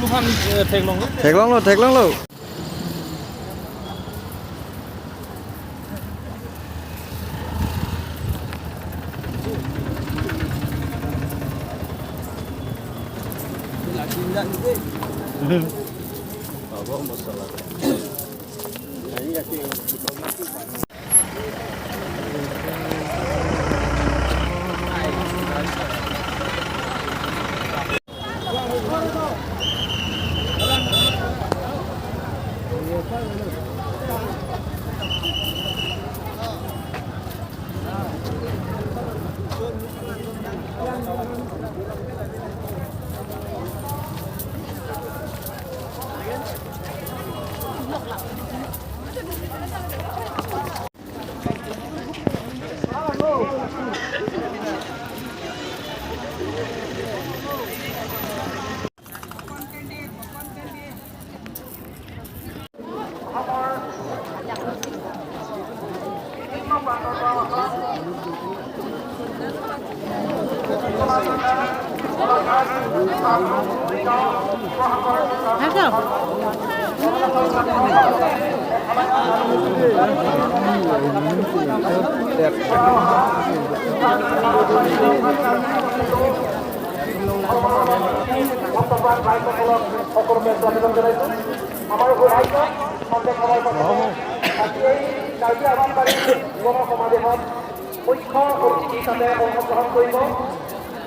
Luhan Teglong lo. Teglong lo.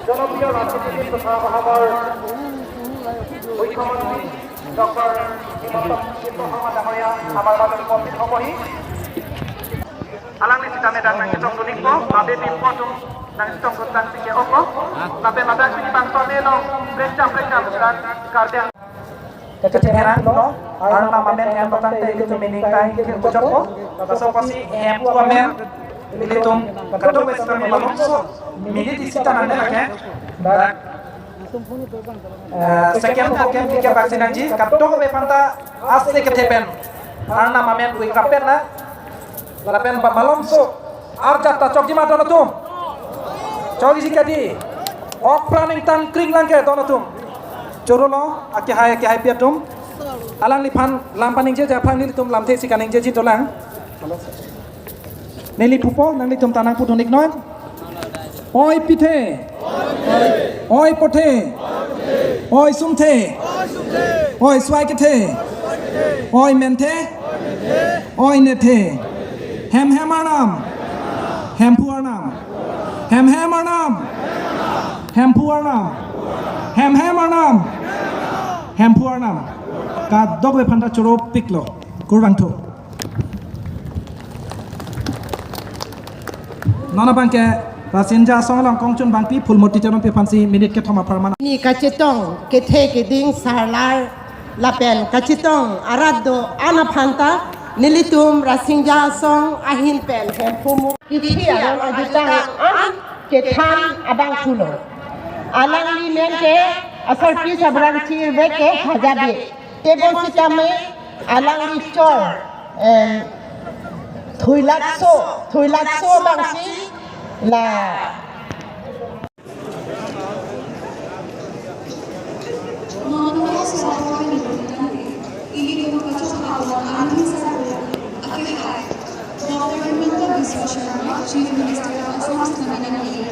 জনপ্ৰিয় ৰাজনীতিবিদ তথা অসমৰ মুখ্যমন্ত্ৰী ডক্টৰ হিমন্ত বিশ্ব শৰ্মা ডাঙৰীয়া আমাৰ মাজত উপস্থিত হ'বহি alang ni kami dan kita kuning po abe bin po tum nang itong kutan sige oko tabe madan sini bangton ni long breakdown dan kardian keceheran no alang nama men yang batang te itu mening kai ke ucapo pasal pasi em po men itu kadang besar memang so minit isi tanah nak sekian mungkin tiga vaksin aja kadang bepanta asli ketepen alang nama men kui kapen na Lapen Pak Malom so arjat ta chok jima dono tum chok isi kadi ok planning tan kring langke dono tum chorolo aki hai pia tum alang li phan lam paning je ja phang ni tum lam the sikaning je ji tolang neli pupo nang li tum tanang pudonik noy oi pithe oi pothe oi sumthe oi swai kethe oi menthe oi nethe hem hemarnam hem puarnam hem hemarnam hem puarnam hem hemarnam hem puarnam ka dogwe phanta choro piklo kurangtho nana bangke rasinja songlang kongchun bangpi phulmoti charon pe phansi minute ke thoma parman ni kachetong ke the ke ding sarlar lapen kachetong arado ana phanta Nilitum rasingja song ahin pen hempumu kiti arang ajutang ketan abang kulo alang li menke asal pi sabrang chi veke hajabe tebon sitame alang li chor thuilatso bangsi la Chief Minister of Assam Namaste.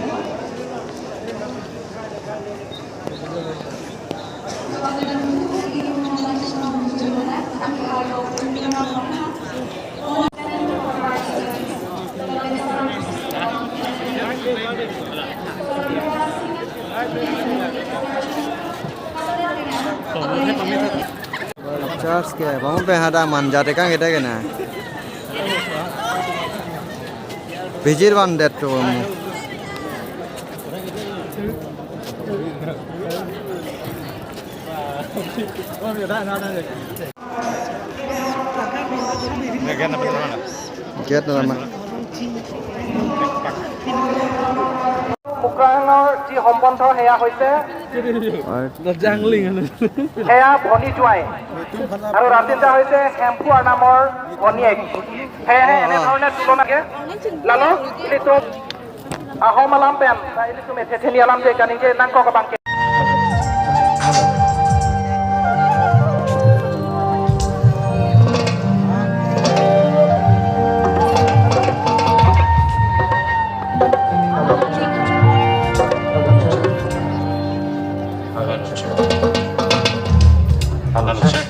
Charles ke, kamu pengen ada manja tekan kita kena. Bijir bandet tu kamu. Get nama. Ukrainar ji সম্বন্ধ হেয়া হৈছে হেয়া ভনী জোৱাই আৰু ৰাতিটা হৈছে হেম্পুৱাৰ নামৰ ভনীয়েক হেয়াহে এনেধৰণে তুলনাকে লালো ইলিটো ahom alam pen ইলিটো মেথেথেলি alam যে কানিকে নাংক কবাংকে Malaysia.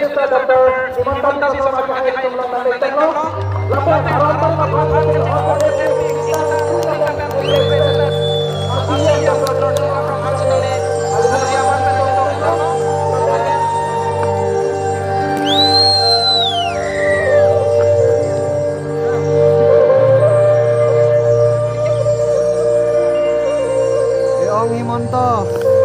India Dr. Imantani sama kahit tumlang ng tekno. Lapat harapan Om Himonto